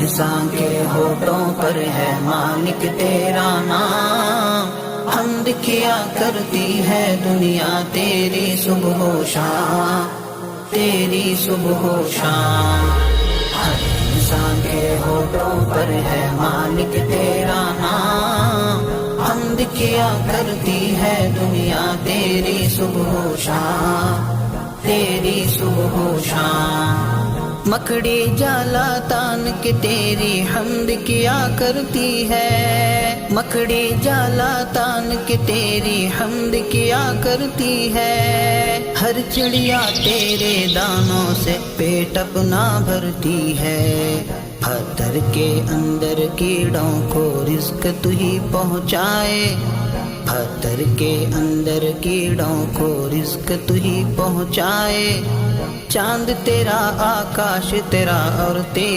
انسان کے ہونٹوں پر ہے مالک تیرا نام، حمد کیا کرتی ہے دنیا تیری صبح و شام، تیری صبح و شام۔ ہر انسان کے ہونٹوں پر ہے مالک تیرا نام، حمد کیا کرتی ہے دنیا تیری صبح و شام، تیری صبح و شام۔ مکڑی جالا تان کے تیری حمد کیا کرتی ہے، مکڑی جالا تان کے تیری حمد کیا کرتی ہے، ہر چڑیا تیرے دانوں سے پیٹ اپنا بھرتی ہے، پتھر کے اندر کیڑوں کو رزق تو ہی پہنچائے، پتھر کے اندر کیڑوں کو رزق تو ہی پہنچائے، چاند تیرا آکاش تیرا اور تیری